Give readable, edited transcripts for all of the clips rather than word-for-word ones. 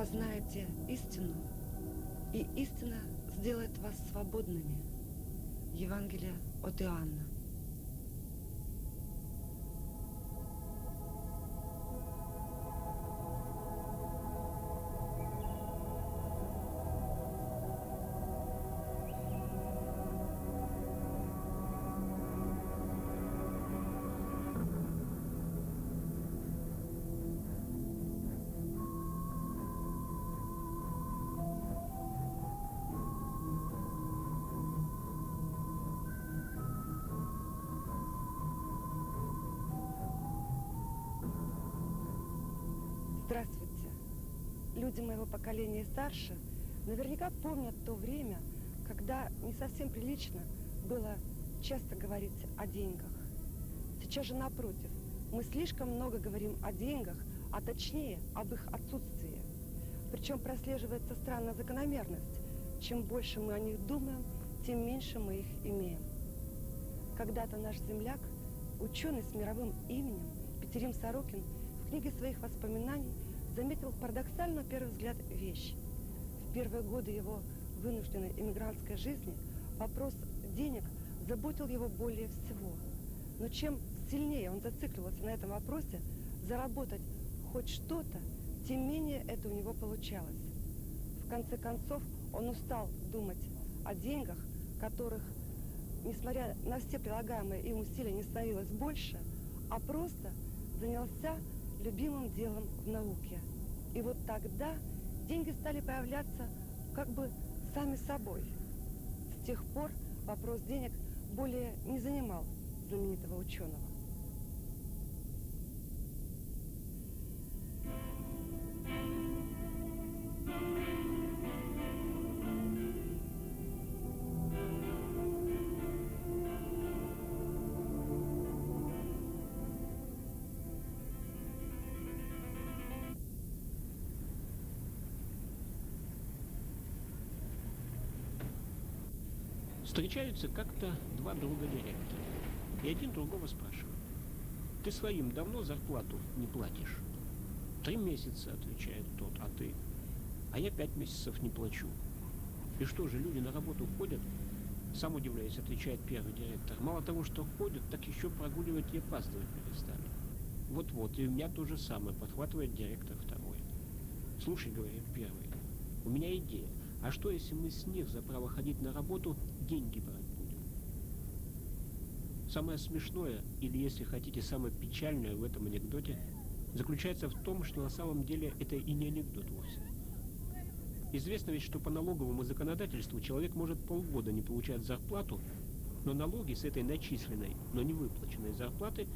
познаете истину, и истина сделает вас свободными. Евангелие от Иоанна. Здравствуйте. Люди моего поколения и старше наверняка помнят то время, когда не совсем прилично было часто говорить о деньгах. Сейчас же напротив, мы слишком много говорим о деньгах, а точнее об их отсутствии. Причем прослеживается странная закономерность. Чем больше мы о них думаем, тем меньше мы их имеем. Когда-то наш земляк, ученый с мировым именем Петерим Сорокин, в книге своих воспоминаний заметил парадоксальную, на первый взгляд, вещь. В первые годы его вынужденной эмигрантской жизни вопрос денег заботил его более всего. Но чем сильнее он зацикливался на этом вопросе, заработать хоть что-то, тем менее это у него получалось. В конце концов, он устал думать о деньгах, которых, несмотря на все прилагаемые им усилия, не становилось больше, а просто занялся любимым делом в науке. И вот тогда деньги стали появляться как бы сами собой. С тех пор вопрос денег более не занимал знаменитого ученого. Встречаются как-то два друга директора, и один другого спрашивает: «Ты своим давно зарплату не платишь?» «3 месяца», — отвечает тот, — «а ты?» «А я 5 месяцев не плачу». «И что же, люди на работу ходят?» «Сам удивляюсь», — отвечает первый директор. «Мало того, что ходят, так еще прогуливать и опаздывать перестали». «Вот-вот, и у меня то же самое», — подхватывает директор второй. «Слушай», — говорит первый, — «у меня идея. А что, если мы с них за право ходить на работу деньги брать будем?» Самое смешное, или, если хотите, самое печальное в этом анекдоте заключается в том, что на самом деле это и не анекдот вовсе. Известно ведь, что по налоговому законодательству человек может полгода не получать зарплату, но налоги с этой начисленной, но не выплаченной зарплаты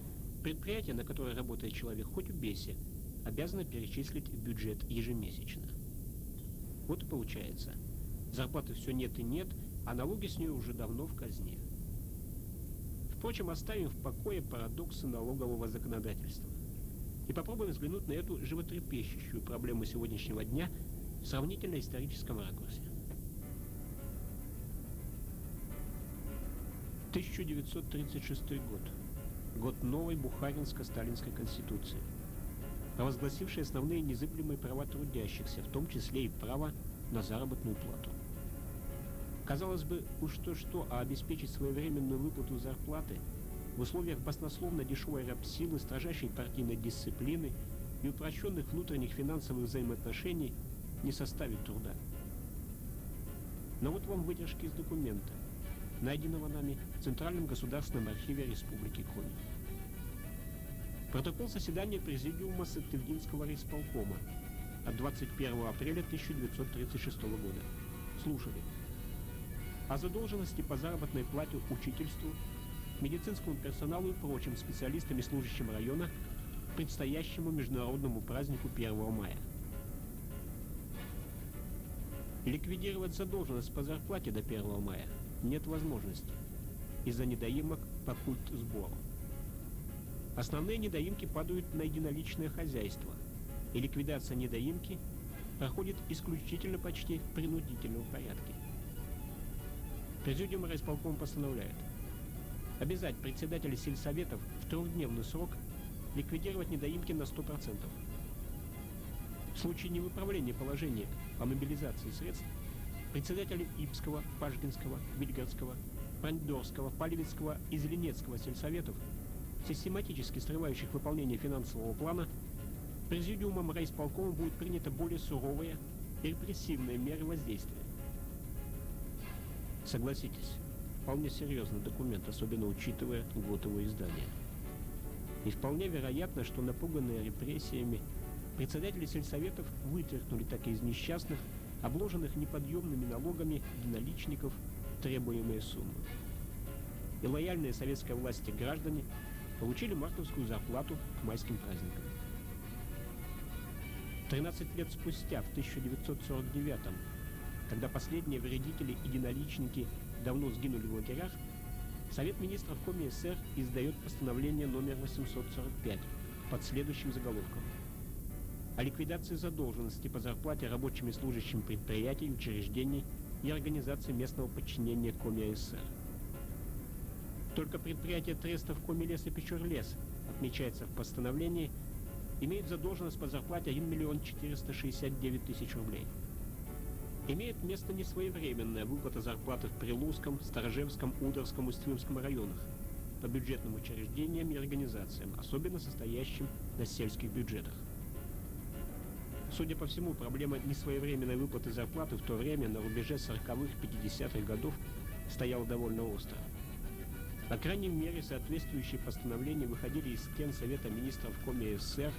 предприятие, на которое работает человек, хоть убейся, обязано перечислить в бюджет ежемесячно. Вот и получается. Зарплаты все нет и нет, а налоги с нее уже давно в казне. Впрочем, оставим в покое парадоксы налогового законодательства и попробуем взглянуть на эту животрепещущую проблему сегодняшнего дня в сравнительно-историческом ракурсе. 1936 год. Год новой Бухаринско-Сталинской конституции, провозгласившей основные незыблемые права трудящихся, в том числе и право на заработную плату. Казалось бы, уж что-что, а обеспечить своевременную выплату зарплаты в условиях баснословно дешевой рабсилы, строжайшей партийной дисциплины и упрощенных внутренних финансовых взаимоотношений не составит труда. Но вот вам выдержки из документа, найденного нами в Центральном государственном архиве Республики Коми. Протокол заседания Президиума Сыктывдинского райисполкома от 21 апреля 1936 года. Слушали. О задолженности по заработной плате учительству, медицинскому персоналу и прочим специалистам и служащим района к предстоящему международному празднику 1 мая. Ликвидировать задолженность по зарплате до 1 мая нет возможности из-за недоимок по культсбору. Основные недоимки падают на единоличное хозяйство, и ликвидация недоимки проходит исключительно почти в принудительном порядке. Президиум райисполкома постановляет обязать председателей сельсоветов в 3-дневный срок ликвидировать недоимки на 100%. В случае невыправления положения о мобилизации средств, председатели Ипского, Пашгинского, Вильгардского, Брандорского, Палевицкого и Зеленецкого сельсоветов, систематически срывающих выполнение финансового плана, президиумом райисполкома будет принята более суровая и репрессивная меры воздействия. Согласитесь, вполне серьезный документ, особенно учитывая год его издания. И вполне вероятно, что напуганные репрессиями председатели сельсоветов вытряхнули так и из несчастных, обложенных неподъемными налогами единоличников, требуемые суммы. И лояльные советской власти граждане получили мартовскую зарплату к майским праздникам. 13 лет спустя, в 1949-м, когда последние вредители-единоличники давно сгинули в лагерях, Совет министров Коми СССР издает постановление номер 845 под следующим заголовком: о ликвидации задолженности по зарплате рабочим и служащим предприятий, учреждений и организаций местного подчинения Коми СССР. Только предприятие трестов Коми-лес и Печор-лес, отмечается в постановлении, имеет задолженность по зарплате 1 миллион 469 тысяч рублей. Имеет место несвоевременная выплата зарплаты в Прилузском, Сторожевском, Удорском, Усть-Илимском районах по бюджетным учреждениям и организациям, особенно состоящим на сельских бюджетах. Судя по всему, проблема несвоевременной выплаты зарплаты в то время на рубеже 40-х, 50-х годов стояла довольно остро. По крайней мере, соответствующие постановления выходили из стен Совета министров Коми СССР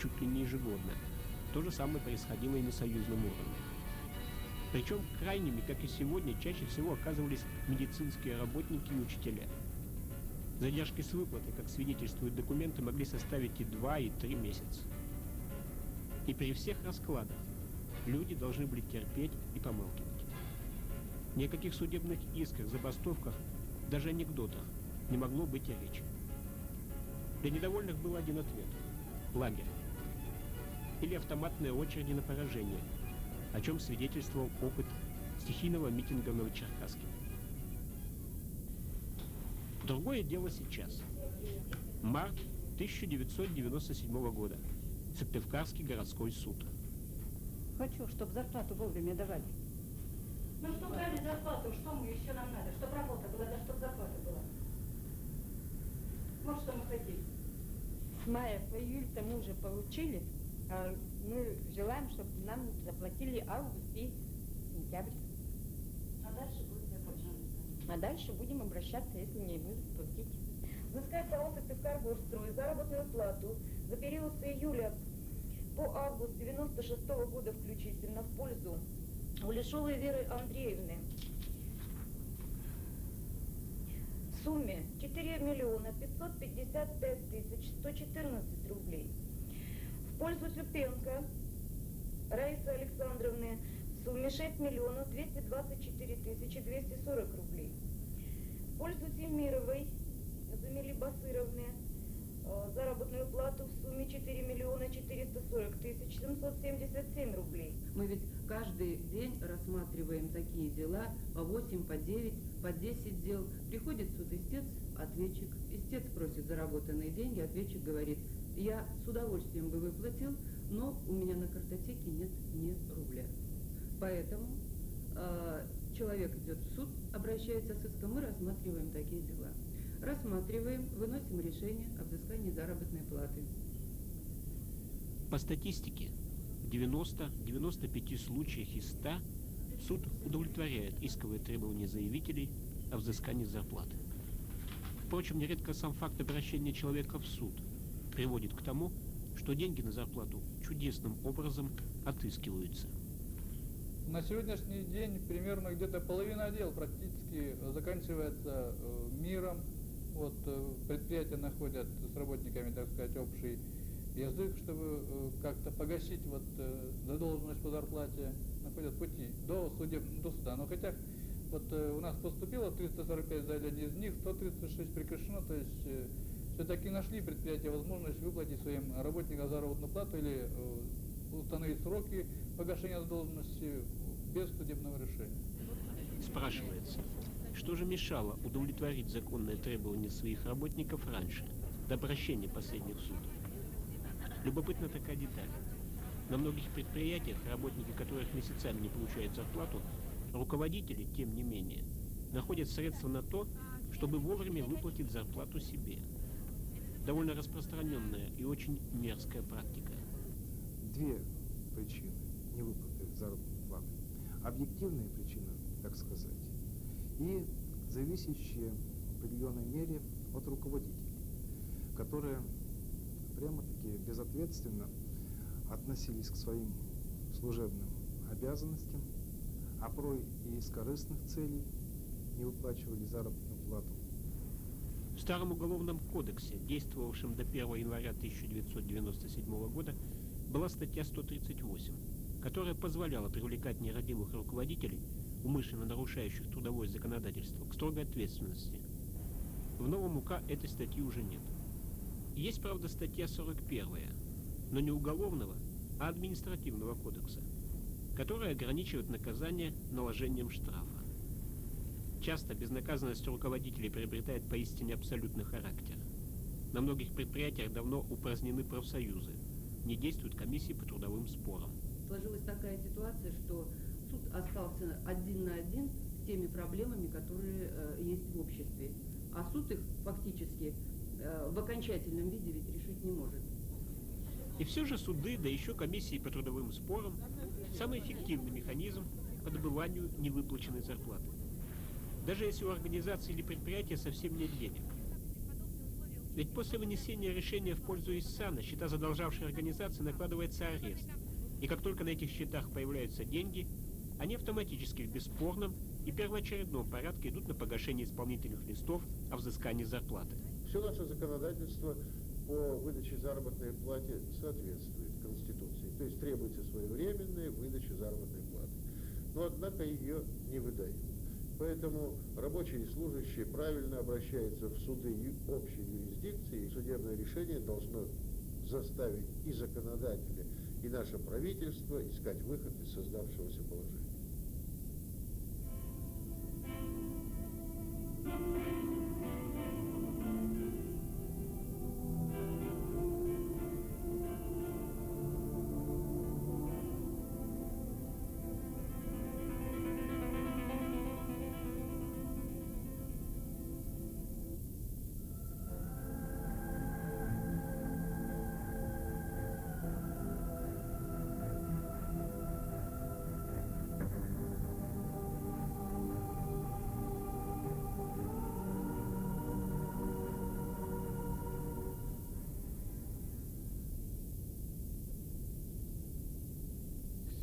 чуть ли не ежегодно. То же самое происходило и на союзном уровне. Причем крайними, как и сегодня, чаще всего оказывались медицинские работники и учителя. Задержки с выплатой, как свидетельствуют документы, могли составить и 2, и 3 месяца. И при всех раскладах люди должны были терпеть и помалкивать. Ни о каких судебных исках, забастовках, даже анекдотах не могло быть и речи. Для недовольных был один ответ – лагерь. Или автоматные очереди на поражение, о чем свидетельствовал опыт стихийного митинга в Новочеркасске. Другое дело сейчас. Март 1997 года. Сыктывкарский городской суд. Хочу, чтобы зарплату вовремя давали. Ну что брали зарплату, что мы еще нам надо? Чтоб работа была, да чтоб зарплата была. Вот что мы хотим. С мая по июль-то мы уже получили, а мы желаем, чтобы нам заплатили август и сентябрь. А дальше будет закончено. А дальше будем обращаться, если не будут платить. Взыскать ТАО «Сыктывкаргорстрой» заработную плату за период с июля по август 96 года включительно в пользу Улешовой Веры Андреевны в сумме 4 миллиона 555 тысяч 114 рублей. В пользу Тюпенко Раисы Александровны в сумме 6 миллионов 224 тысячи 240 рублей. В пользу Тимировой Замили Басыровны заработную плату в сумме 4 миллиона 440 тысяч 777 рублей. Мы ведь каждый день рассматриваем такие дела по 8, по 9, по 10 дел. Приходит в суд истец, ответчик. Истец просит заработанные деньги, ответчик говорит: я с удовольствием бы выплатил, но у меня на картотеке нет ни рубля. Поэтому человек идет в суд, обращается с иском, мы рассматриваем такие дела. Рассматриваем, выносим решение о взыскании заработной платы. По статистике, в 90-95 случаях из 100 суд удовлетворяет исковые требования заявителей о взыскании зарплаты. Впрочем, нередко сам факт обращения человека в суд приводит к тому, что деньги на зарплату чудесным образом отыскиваются. На сегодняшний день примерно где-то половина дел практически заканчивается миром. Вот предприятия находят с работниками, так сказать, общий язык, чтобы как-то погасить вот задолженность по зарплате, находят пути до суда. Но хотя вот у нас поступило 345 заявлений, из них 136 прекращено, то есть все-таки нашли предприятия возможность выплатить своим работникам заработную плату или установить сроки погашения задолженности без судебного решения. Спрашивается, что же мешало удовлетворить законные требования своих работников раньше, до обращения последних в суд? Любопытна такая деталь. На многих предприятиях, работники которых месяцами не получают зарплату, руководители, тем не менее, находят средства на то, чтобы вовремя выплатить зарплату себе. Довольно распространенная и очень мерзкая практика. Две причины невыплаты заработной платы. Объективные причины, так сказать, и зависящие в определенной мере от руководителей, которые прямо-таки безответственно относились к своим служебным обязанностям, а порой и из корыстных целей не выплачивали заработную плату. В Старом уголовном кодексе, действовавшем до 1 января 1997 года, была статья 138, которая позволяла привлекать нерадивых руководителей, умышленно нарушающих трудовое законодательство, к строгой ответственности. В новом УК этой статьи уже нет. Есть, правда, статья 41, но не уголовного, а административного кодекса, которая ограничивает наказание наложением штрафа. Часто безнаказанность руководителей приобретает поистине абсолютный характер. На многих предприятиях давно упразднены профсоюзы, не действуют комиссии по трудовым спорам. Сложилась такая ситуация, что суд остался один на один с теми проблемами, которые есть в обществе. А суд их фактически в окончательном виде ведь решить не может. И все же суды, да еще комиссии по трудовым спорам, самый эффективный механизм по добыванию невыплаченной зарплаты. Даже если у организации или предприятия совсем нет денег. Ведь после вынесения решения в пользу истца на счета задолжавшей организации накладывается арест. И как только на этих счетах появляются деньги, они автоматически в бесспорном и первоочередном порядке идут на погашение исполнительных листов о взыскании зарплаты. Все наше законодательство по выдаче заработной платы соответствует Конституции. То есть требуется своевременная выдача заработной платы. Но однако ее не выдают. Поэтому рабочие и служащие правильно обращаются в суды общей юрисдикции, и судебное решение должно заставить и законодателя, и наше правительство искать выход из создавшегося положения.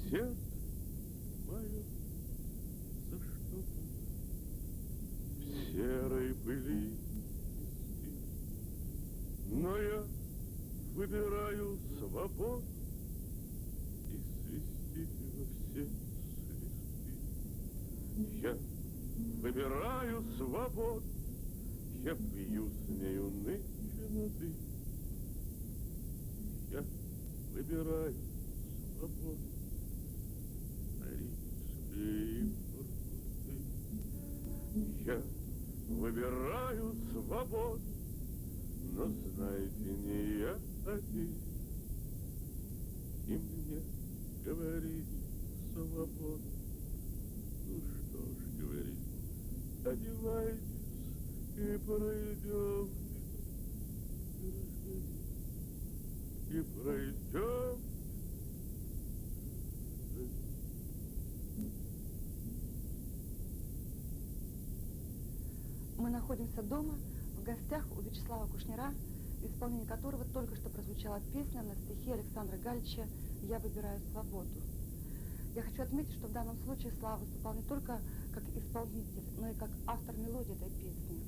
Сердце мое за что-то в серой пыли искит. Но я выбираю свободу и свистит во все свисты. Я выбираю свободу, я пью с нею нынче воды. Я выбираю свободу. Я выбираю свободу, но знаете, не я один. И мне говорит свобода. Ну что ж, говорит, одевайтесь и пройдем, и пройдем. Мы находимся дома, в гостях у Вячеслава Кушнера, в исполнении которого только что прозвучала песня на стихи Александра Галича «Я выбираю свободу». Я хочу отметить, что в данном случае Слава выступал не только как исполнитель, но и как автор мелодии этой песни,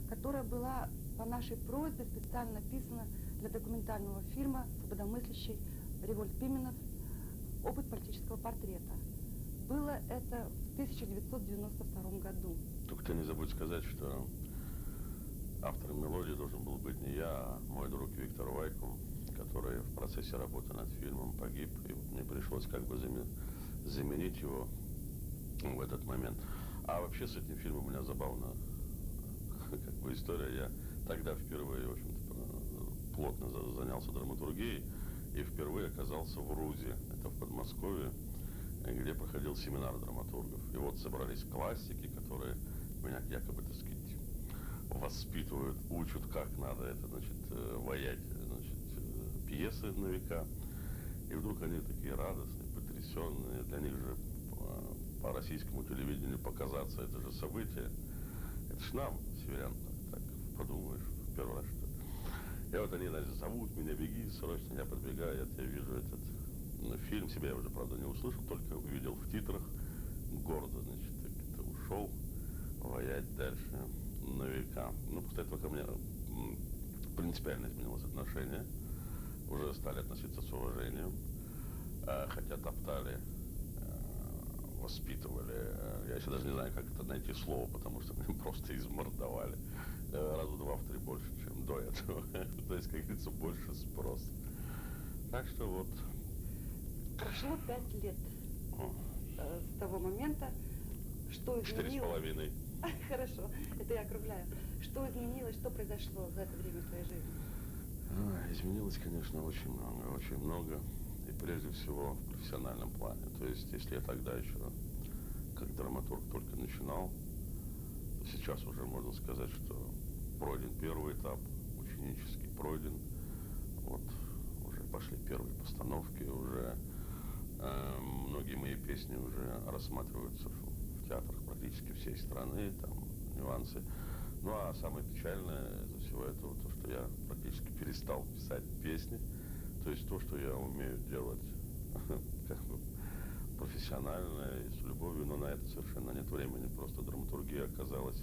которая была по нашей просьбе специально написана для документального фильма «Свободомыслящий Револьт Пименов. Опыт политического портрета». Было это в 1992 году. Только ты не забудь сказать, что автором мелодии должен был быть не я, а мой друг Виктор Вайкум, который в процессе работы над фильмом погиб, и мне пришлось как бы заменить его в этот момент. А вообще с этим фильмом у меня забавно как бы история. Я тогда впервые, в общем-то, плотно занялся драматургией, и впервые оказался в РУЗе, это в Подмосковье, где проходил семинар драматургов. И вот собрались классики, которые меня якобы, так сказать, воспитывают, учат, как надо это, значит, ваять, значит, пьесы на века. И вдруг они такие радостные, потрясенные. Для них же по российскому телевидению показаться это же событие. Это ж нам, северян, так подумаешь в первый раз, что. И вот они, значит, зовут меня, беги срочно, я подбегаю, я тебя вижу этот фильм, себя я уже, правда, не услышал, только увидел в титрах, гордо, значит, это ушел воять дальше на века. Ну, после этого ко мне принципиально изменилось отношение, уже стали относиться с уважением, хотя топтали, воспитывали, я еще даже не знаю, как это найти слово, потому что меня просто измордовали раза 2-3 больше, чем до этого. То есть, как говорится, больше спрос. Так что вот. Прошло 5 лет с того момента, что изменилось... 4,5. Хорошо, это я округляю. Что изменилось, что произошло за это время в твоей жизни? Изменилось, конечно, очень много, очень много. И прежде всего в профессиональном плане. То есть, если я тогда еще как драматург только начинал, то сейчас уже можно сказать, что пройден первый этап, ученический пройден. Вот уже пошли первые постановки, уже многие мои песни уже рассматриваются в театрах практически всей страны, там нюансы. Ну а самое печальное из всего этого, то, что я практически перестал писать песни, то есть то, что я умею делать как бы профессионально и с любовью, но на это совершенно нет времени. Просто драматургия оказалась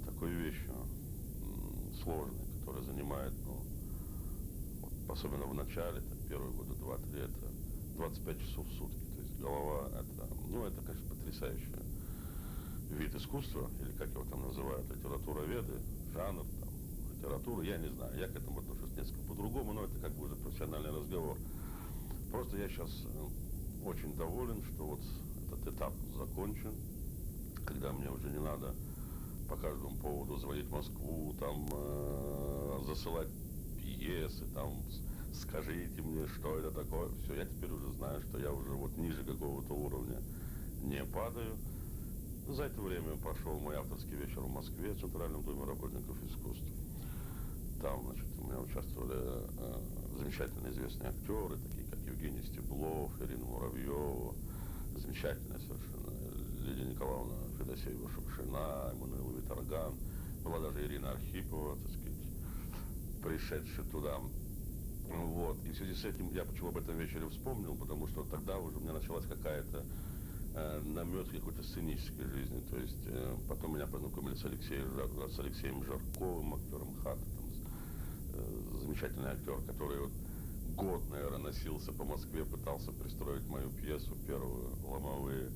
такой вещью сложной, которая занимает, ну, вот, особенно в начале, так, первые года 2-3, это 25 часов в сутки. То есть голова, это, ну, это, конечно, потрясающий вид искусства, или как его там называют, литературоведы, жанр, там, литература, я не знаю, я к этому отношусь несколько по-другому, но это как бы уже профессиональный разговор. Просто я сейчас очень доволен, что вот этот этап закончен, когда мне уже не надо по каждому поводу звонить в Москву, там засылать пьесы, там скажите мне, что это такое. Все, я теперь уже знаю, что я уже вот ниже какого-то уровня не падаю. За это время прошел мой авторский вечер в Москве, в Центральном доме работников искусств. Там, значит, у меня участвовали замечательно известные актеры, такие как Евгений Стеблов, Ирина Муравьева, замечательная совершенно Лидия Николаевна Федосеева-Шукшина, Эммануил Виторган, была даже Ирина Архипова, так сказать, пришедшая туда. Вот. И в связи с этим я почему об этом вечере вспомнил, потому что тогда уже у меня началась какая-то намет какой-то сценической жизни. То есть потом меня познакомили с Алексеем Жарковым, актером ХАТа, замечательный актер, который вот год, наверное, носился по Москве, пытался пристроить мою пьесу первую, «Ломовые».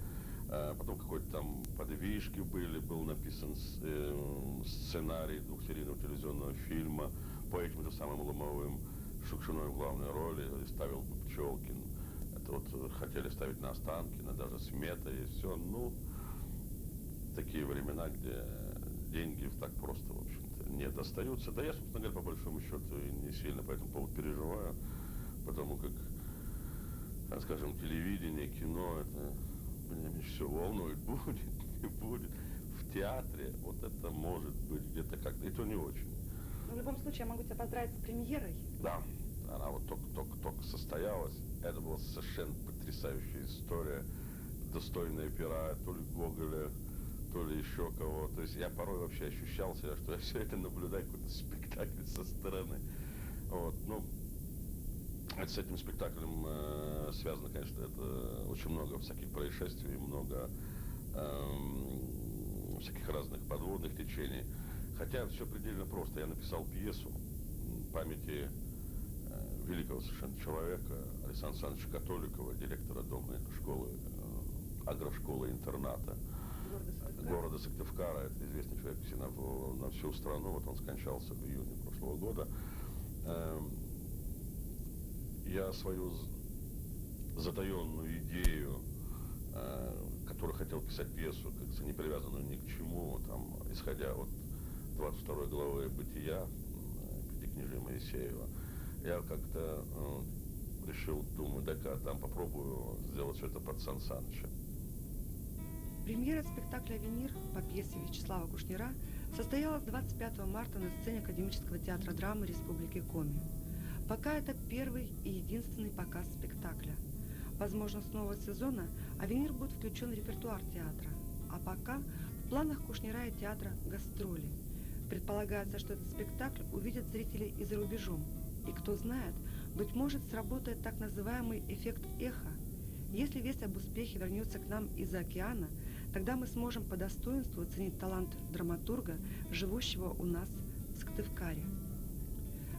Потом какой-то там подвижки были, был написан сценарий двухсерийного телевизионного фильма по этим же самым «Ломовым», Шукшиной в главной роли, ставил бы Пчелкин. Это вот хотели ставить на Останкино, даже смета и все. Ну, такие времена, где деньги так просто, в общем-то, не достаются. Да я, собственно говоря, по большому счету и не сильно по этому поводу переживаю, потому как, скажем, телевидение, кино, это меня меньше всего волнует, будет, не будет. В театре вот это может быть где-то как-то, и то не очень. Но в любом случае, я могу тебя поздравить с премьерой. Да, она вот только состоялась. Это была совершенно потрясающая история, достойная пера, то ли Гоголя, то ли еще кого. То есть я порой вообще ощущал себя, что я все это наблюдаю, какой-то спектакль со стороны. Вот, ну, с этим спектаклем связано, конечно, это очень много всяких происшествий, много всяких разных подводных течений. Хотя все предельно просто. Я написал пьесу памяти великого совершенно человека Александра Александровича Католикова, директора дома школы, агрошколы-интерната города Сыктывкара. Это известный человек на всю страну. Вот он скончался в июне прошлого года. Я свою затаенную идею, которую хотел писать пьесу, как говорится, не привязанную ни к чему, там, исходя от 22 главы «Бытия», Пятикнижия Моисеева, Я как-то решил, думаю, дай-ка там попробую сделать все это под Сан Саныча. Премьера спектакля «Авенир» по пьесе Вячеслава Кушнира состоялась 25 марта на сцене Академического театра драмы Республики Коми. Пока это первый и единственный показ спектакля. Возможно, с нового сезона «Авенир» будет включен в репертуар театра. А пока в планах Кушнира и театра гастроли. Предполагается, что этот спектакль увидят зрители и за рубежом. И кто знает, быть может, сработает так называемый эффект эхо. Если весть об успехе вернется к нам из-за океана, тогда мы сможем по достоинству оценить талант драматурга, живущего у нас в Сыктывкаре.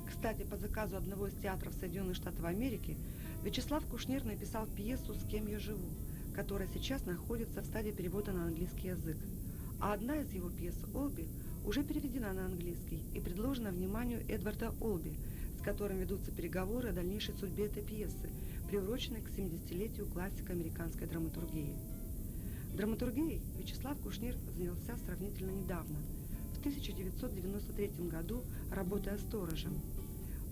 Кстати, по заказу одного из театров Соединенных Штатов Америки Вячеслав Кушнир написал пьесу «С кем я живу», которая сейчас находится в стадии перевода на английский язык. А одна из его пьес «Олби» уже переведена на английский и предложена вниманию Эдварда Олби, с которым ведутся переговоры о дальнейшей судьбе этой пьесы, приуроченной к 70-летию классика американской драматургии. Драматургией Вячеслав Кушнир занялся сравнительно недавно, в 1993 году, работая сторожем.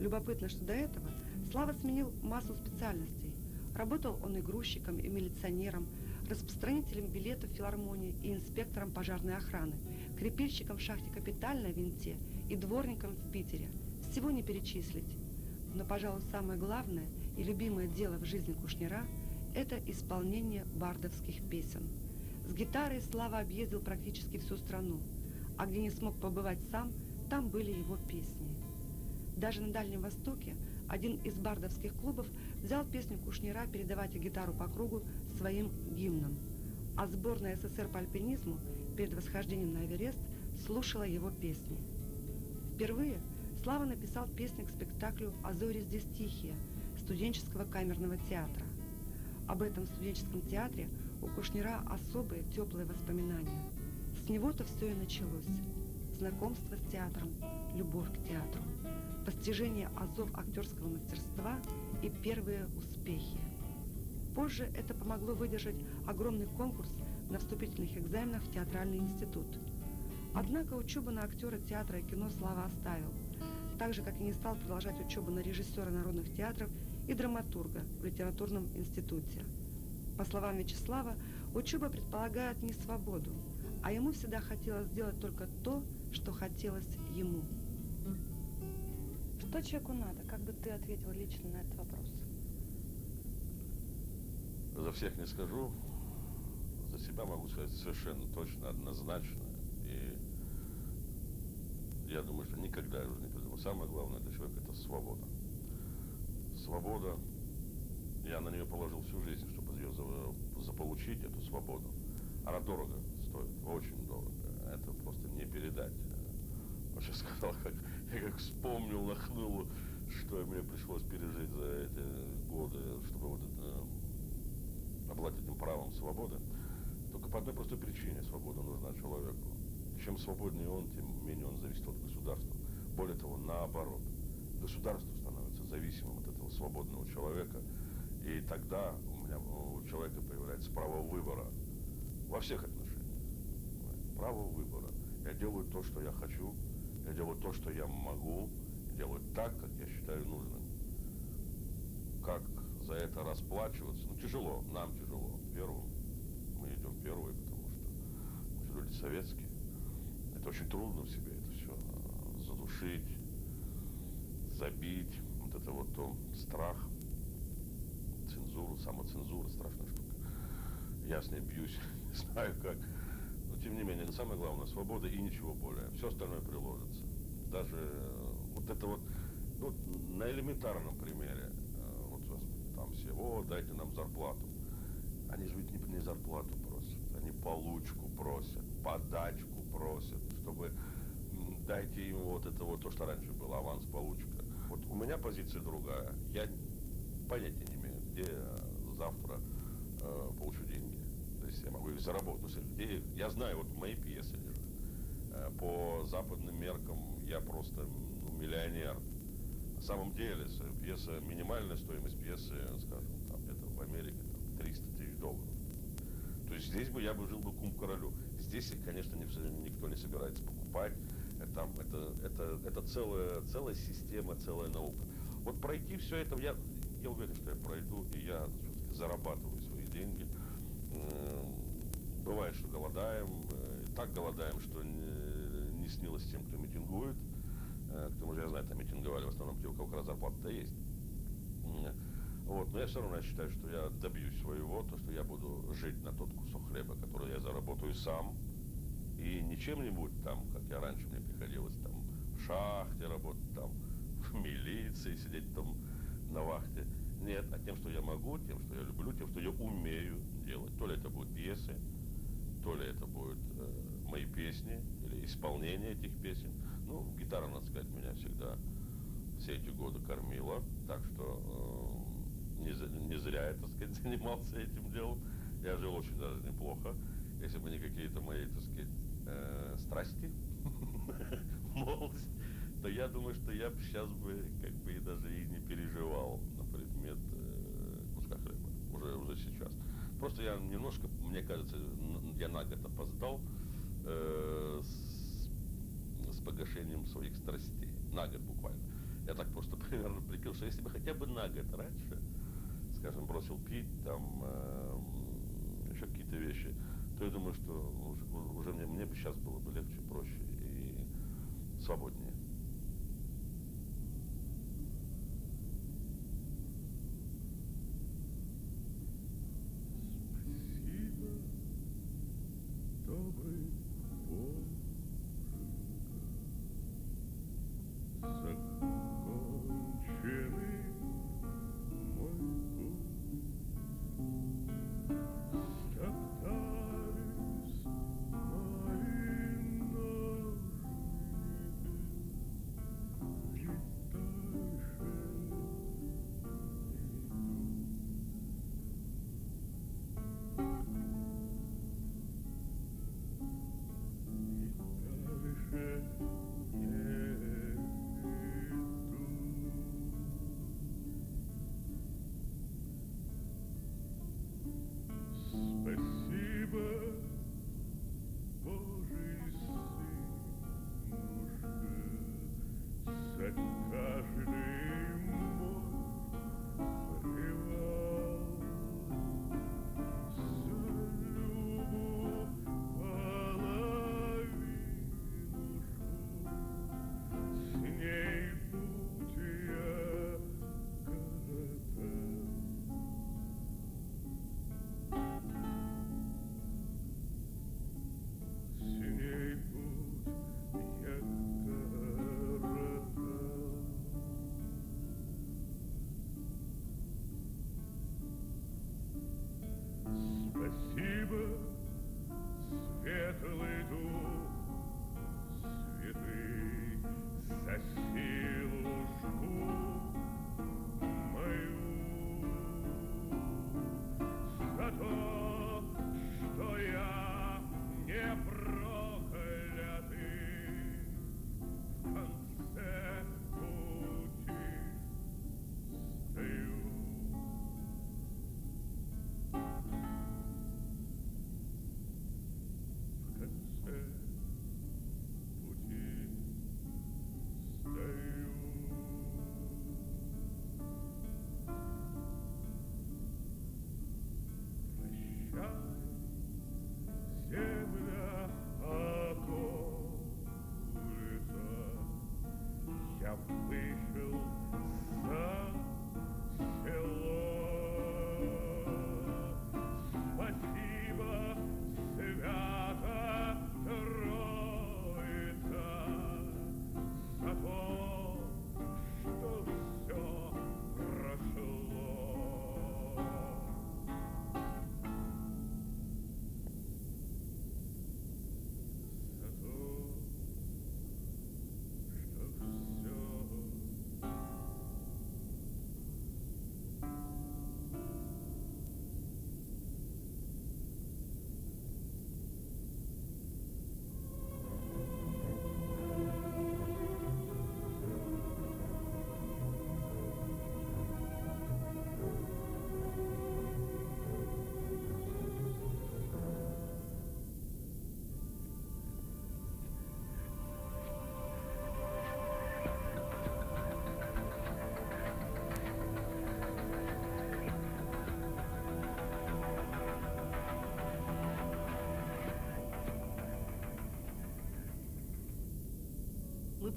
Любопытно, что до этого Слава сменил массу специальностей. Работал он и грузчиком, и милиционером, распространителем билетов в филармонии и инспектором пожарной охраны, крепильщиком в шахте «Капитальной» в Винте и дворником в Питере. Всего не перечислить. Но, пожалуй, самое главное и любимое дело в жизни Кушнира – это исполнение бардовских песен. С гитарой Слава объездил практически всю страну, а где не смог побывать сам, там были его песни. Даже на Дальнем Востоке один из бардовских клубов взял песню Кушнира передавать гитару по кругу своим гимном, а сборная СССР по альпинизму перед восхождением на Эверест слушала его песни. Впервые Слава написал песни к спектаклю «А зори здесь тихие» студенческого камерного театра. Об этом студенческом театре у Кушнира особые теплые воспоминания. С него-то все и началось. Знакомство с театром, любовь к театру, постижение азов актерского мастерства и первые успехи. Позже это помогло выдержать огромный конкурс на вступительных экзаменах в театральный институт. Однако учебу на актера театра и кино Слава оставил, так же, как и не стал продолжать учебу на режиссера народных театров и драматурга в литературном институте. По словам Вячеслава, учеба предполагает не свободу, а ему всегда хотелось сделать только то, что хотелось ему. Что человеку надо? Как бы ты ответил лично на этот вопрос? За всех не скажу, за себя могу сказать совершенно точно, однозначно. И я думаю, что никогда я уже не придумал. Самое главное для человека – это свобода. Свобода, я на нее положил всю жизнь, чтобы ее заполучить, эту свободу. Она дорого стоит, очень дорого. Это просто не передать. Вообще сказал, я как вспомнил, нахнул, что мне пришлось пережить за эти годы, чтобы вот это, обладать этим правом свободы. Только по одной простой причине свобода нужна человеку. Чем свободнее он, тем менее он зависит от государства. Более того, наоборот. Государство становится зависимым от этого свободного человека. И тогда у человека появляется право выбора во всех отношениях. Право выбора. Я делаю то, что я хочу, я делаю то, что я могу, делаю так, как я считаю нужным. Как за это расплачиваться? Ну, тяжело, нам тяжело. Первым. Мы идем первые, потому что мы же люди советские. Это очень трудно в себе это все задушить, забить. Вот это вот страх, цензура, самоцензура, страшная штука. Я с ней бьюсь, не знаю как. Но тем не менее, самое главное, свобода и ничего более. Все остальное приложится. Даже вот это вот, ну, на элементарном примере. Вот там все, дайте нам зарплату. Они же ведь не зарплату просят, они получку просят, подачку просят, чтобы дайте им вот это вот, то, что раньше было, аванс, получка. Вот у меня позиция другая. Я понятия не имею, где завтра получу деньги. То есть я могу их заработать. Я знаю, вот мои пьесы лежат. По западным меркам я просто миллионер. На самом деле, пьеса, минимальная стоимость пьесы, скажем, там, это в Америке там, 300 тысяч долларов. То есть здесь бы я жил бы кум королю. Здесь их, конечно, никто не собирается покупать. Это целая система, целая наука. Вот пройти все это, я уверен, что я пройду, и я все-таки зарабатываю свои деньги. Бывает, что голодаем, так голодаем, что не снилось тем, кто митингует. К тому же, я знаю, там митинговали в основном те, у кого как раз зарплата-то есть. Вот, но я все равно считаю, что я добьюсь своего, то, что я буду жить на тот кусок хлеба, который я заработаю сам, и не чем-нибудь там, как я раньше, мне приходилось там в шахте работать, там в милиции сидеть там на вахте. Нет, а тем, что я могу, тем, что я люблю, тем, что я умею делать. То ли это будут пьесы, то ли это будут мои песни или исполнение этих песен. Ну, гитара, надо сказать, меня всегда все эти годы кормила, так что не зря я, так сказать, занимался этим делом. Я жил очень даже неплохо. Если бы не какие-то мои, так сказать, страсти, молодость, то я думаю, что я бы сейчас бы как бы и даже и не переживал на предмет куска хлеба уже сейчас. Просто я немножко, мне кажется, я на год опоздал с погашением своих страстей. На год буквально. Я так просто примерно прикинул, что если бы хотя бы на год раньше, скажем, бросил пить, там еще какие-то вещи, то я думаю, что уже мне бы сейчас было бы легче, проще и свободнее. Спасибо, добрый Боженька, законченный мой путь. Стоптались мои ноги,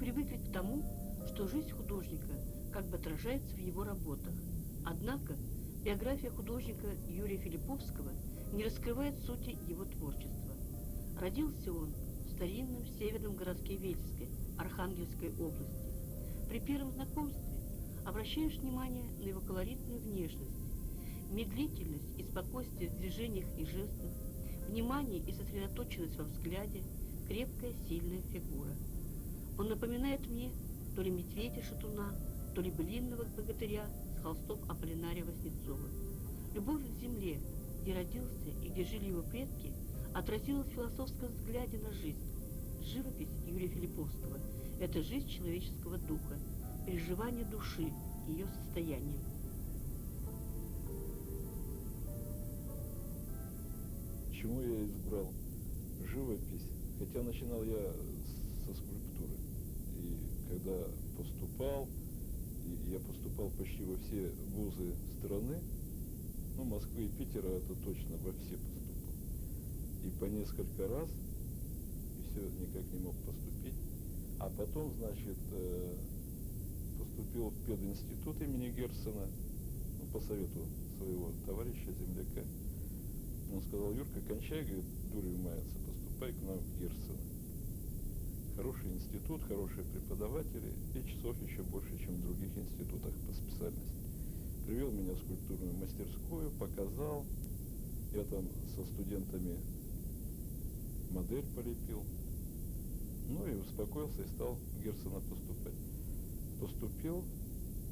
привыкли к тому, что жизнь художника как бы отражается в его работах. Однако биография художника Юрия Филипповского не раскрывает сути его творчества. Родился он в старинном северном городке Вельской, Архангельской области. При первом знакомстве обращаешь внимание на его колоритную внешность, медлительность и спокойствие в движениях и жестах, внимание и сосредоточенность во взгляде, крепкая, сильная фигура. Он напоминает мне то ли медведя-шатуна, то ли былинного богатыря с холстов Аполлинария Васнецова. Любовь к земле, где родился и где жили его предки, отразилась в философском взгляде на жизнь. Живопись Юрия Филипповского – это жизнь человеческого духа, переживание души, ее состояние. Почему я избрал живопись? Хотя начинал я со скульптуры. И когда поступал, я поступал почти во все вузы страны, ну, Москвы и Питера это точно во все поступал. И по несколько раз, и все никак не мог поступить. А потом, значит, поступил в пединститут имени Герцена, ну, по совету своего товарища, земляка. Он сказал: Юрка, кончай, говорит, дурью маяться, поступай к нам в Герцена. Хороший институт, хорошие преподаватели, и часов еще больше, чем в других институтах по специальности. Привел меня в скульптурную мастерскую, показал. Я там со студентами модель полепил. Ну и успокоился и стал в Герцена поступать. Поступил,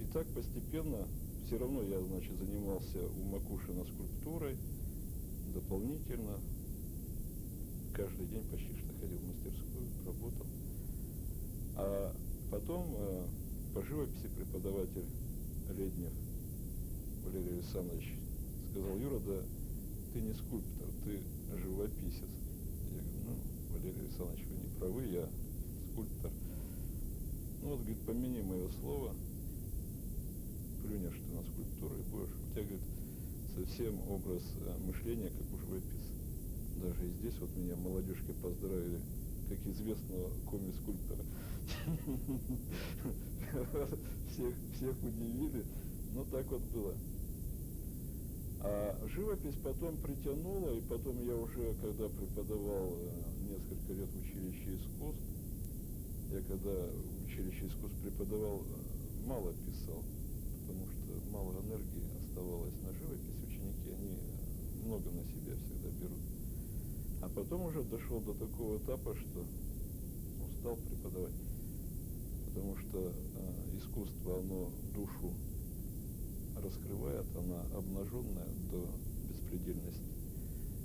и так постепенно, все равно я, значит, занимался у Макушина скульптурой, дополнительно, каждый день почти что ходил в мастерскую, работал. А потом по живописи преподаватель Леднев Валерий Александрович сказал: Юра, да ты не скульптор, ты живописец. Я говорю: ну, Валерий Александрович, вы не правы, я скульптор. Ну вот, говорит, помяни мое слово, плюнешь ты на скульптуру и будешь, у тебя, говорит, совсем образ мышления, как у живописца. Даже и здесь вот меня молодежкой поздравили, как известного коми-скульптора. Всех удивили, но так вот было. А живопись потом притянула, и потом я уже, когда преподавал несколько лет в училище искусств, я когда в училище искусств преподавал, мало писал, потому что мало энергии оставалось на живопись. Ученики, они много на себя всегда берут. А потом уже дошел до такого этапа, что устал преподавать, потому что искусство, оно душу раскрывает, она обнаженная до беспредельности.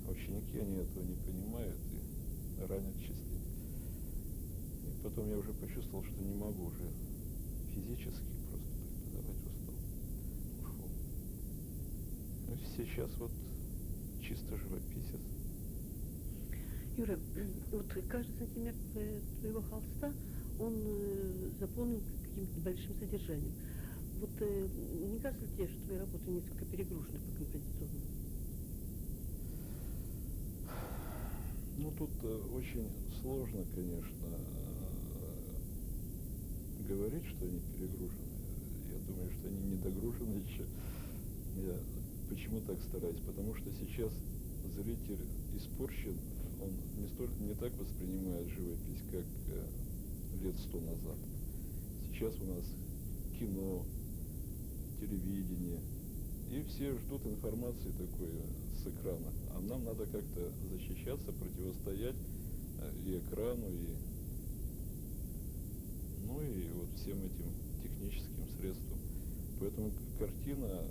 А ученики, они этого не понимают и ранят частенько. И потом я уже почувствовал, что не могу уже физически просто преподавать, устал, ушел. Ну, сейчас вот чисто живописец. Юра, вот каждый сантиметр твоего холста, он заполнен каким-то большим содержанием. Вот не кажется ли тебе, что твои работы несколько перегружены по композиционному? Ну, тут очень сложно, конечно, говорить, что они перегружены. Я думаю, что они недогружены еще. Я почему так стараюсь? Потому что сейчас зритель испорчен, он не так воспринимает живопись, как лет 100 назад. Сейчас у нас кино, телевидение, и все ждут информации такой с экрана. А нам надо как-то защищаться, противостоять и экрану, и вот всем этим техническим средствам. Поэтому картина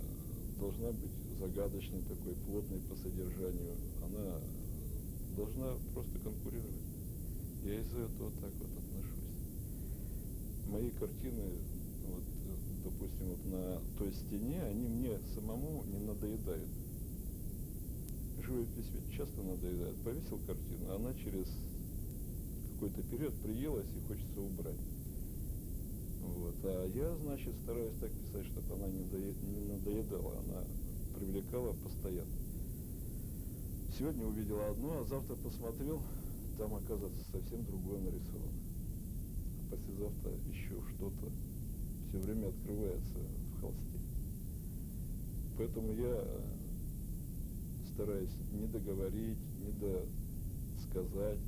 должна быть загадочной, такой плотной по содержанию. Она должна просто конкурировать. Я из-за этого так вот отношусь. Мои картины, вот, допустим, вот на той стене, они мне самому не надоедают. Живопись ведь часто надоедает. Повесил картину, она через какой-то период приелась и хочется убрать. Вот. А я, значит, стараюсь так писать, чтобы она не надоедала, она привлекала постоянно. Сегодня увидела одно, а завтра посмотрел, там, оказывается, совсем другое нарисовано. послезавтра еще что-то все время открывается в холсте. Поэтому я стараюсь не договорить, не досказать.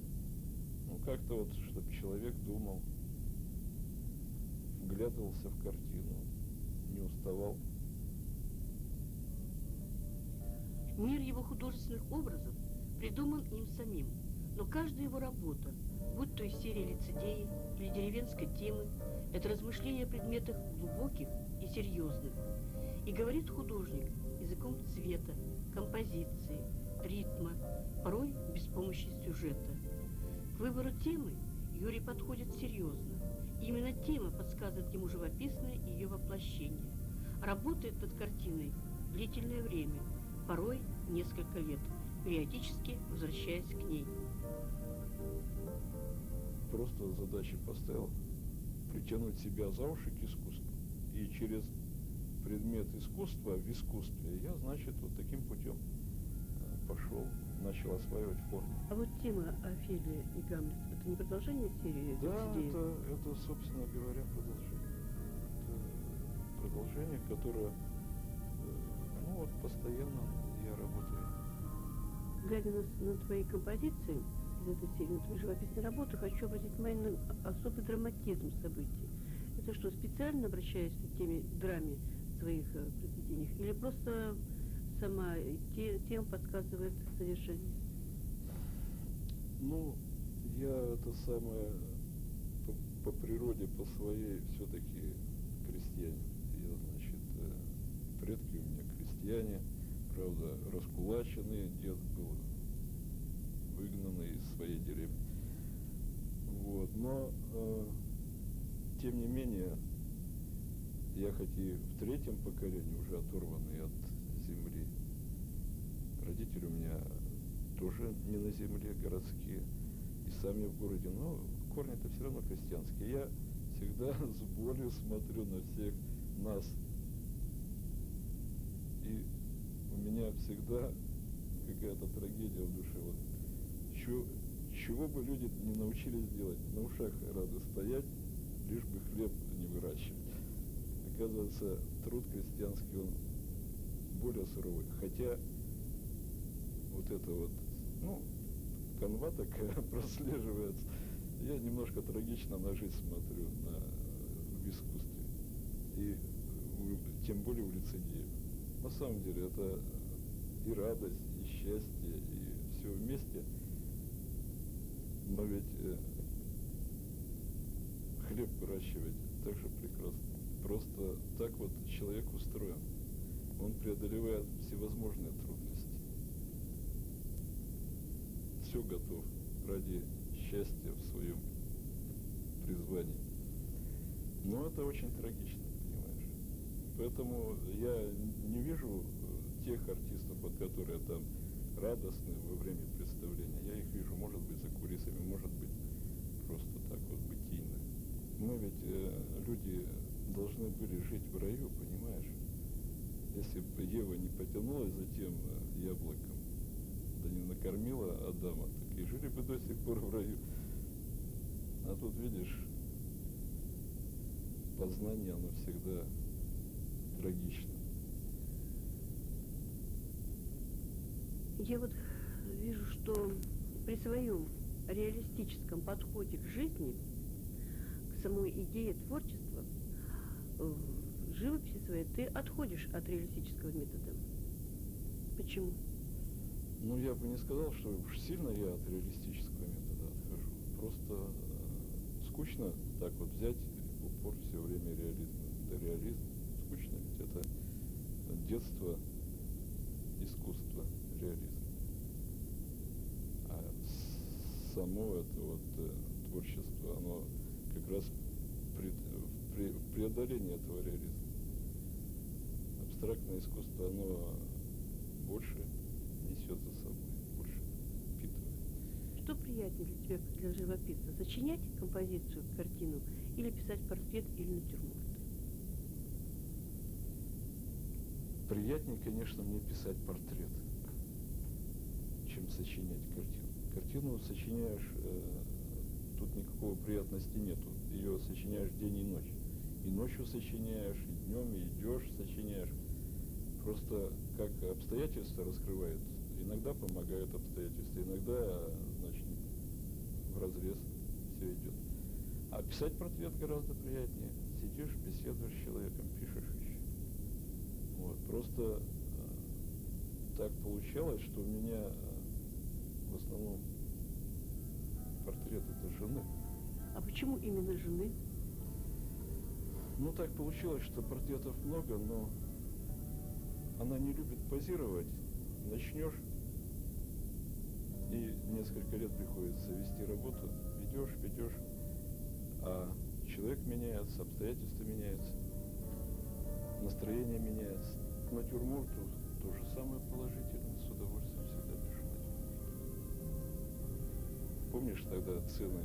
Ну, как-то вот, чтобы человек думал, вглядывался в картину, не уставал. Мир его художественных образов придуман им самим, но каждая его работа, будь то из серии лицедеи или деревенской темы, это размышления о предметах глубоких и серьезных. И говорит художник языком цвета, композиции, ритма, порой без помощи сюжета. К выбору темы Юрий подходит серьезно. Именно тема подсказывает ему живописное ее воплощение. Работает над картиной длительное время, порой несколько лет, периодически возвращаясь к ней. Просто задачи поставил притянуть себя за уши к искусству. И через предмет искусства в искусстве я, значит, вот таким путем пошел, начал осваивать форму. А вот тема Офелия и Гамлет – это не продолжение серии? Да, это, собственно говоря, продолжение. Это продолжение, которое, ну вот, постоянно я работаю. Глядя на твои композиции из этой серии, на твои живописные работы, хочу обратить внимание на особый драматизм событий. Это что, специально обращаешься к теме драме в своих произведениях, или просто сама тема подсказывает содержание? Ну, я это самое по природе, по своей все-таки крестьянин. Я, значит, предки у меня крестьяне, правда, раскулаченные, дед был выгнанный из своей деревни. Вот, но тем не менее, я хоть и в третьем поколении уже оторванный от земли, родители у меня тоже не на земле, городские, и сами в городе, но корни-то все равно крестьянские. Я всегда с болью смотрю на всех нас, и у меня всегда какая-то трагедия в душе. Вот, чего бы люди не научились делать, на ушах рады стоять, лишь бы хлеб не выращивать. Оказывается, труд крестьянский, он более суровый. Хотя вот это вот, ну, канва такая прослеживается. Я немножко трагично на жизнь смотрю в искусстве. И тем более в лицедее. На самом деле это и радость, и счастье, и все вместе. Но ведь хлеб выращивать так же прекрасно. Просто так вот человек устроен. Он преодолевает всевозможные трудности. Все готов ради счастья в своем призвании. Но это очень трагично, понимаешь. Поэтому я не вижу тех артистов, вот, которые там радостны во время представления. Я их вижу, может быть, за кулисами, может быть, просто так вот бытийно. Мы ведь люди должны были жить в раю, понимаешь? Если бы Ева не потянулась за тем яблоком, да не накормила Адама, так и жили бы до сих пор в раю. А тут, видишь, познание, оно всегда трагично. Я вот вижу, что при своем реалистическом подходе к жизни, к самой идее творчества, в живописи своей ты отходишь от реалистического метода. Почему? Ну, я бы не сказал, что уж сильно я от реалистического метода отхожу. Просто скучно так вот взять в упор все время реализм. Да реализм скучно, ведь это детство, искусство, реализм. А само это вот творчество, оно как раз преодоление этого реализма. Абстрактное искусство, оно больше несет за собой, больше впитывает. Что приятнее для тебя, как для живописца, сочинять композицию, картину, или писать портрет или натюрморт? Приятнее, конечно, мне писать портрет, чем сочинять картину. Картину сочиняешь тут никакого приятности нету. Ее сочиняешь день и ночь. И ночью сочиняешь, и днем, и идешь, сочиняешь. Просто как обстоятельства раскрывают, иногда помогают обстоятельства, иногда, значит, вразрез все идет. А писать портрет гораздо приятнее. Сидишь, беседуешь с человеком, пишешь еще. Вот. Просто так получалось, что у меня в основном портрет это жены. А почему именно жены? Ну, так получилось, что портретов много, но она не любит позировать. Начнешь, и несколько лет приходится вести работу. Ведешь, а человек меняется, обстоятельства меняются, настроение меняется. К натюрморту то же самое положительное, с удовольствием всегда пишу натюрморт. Помнишь, тогда цены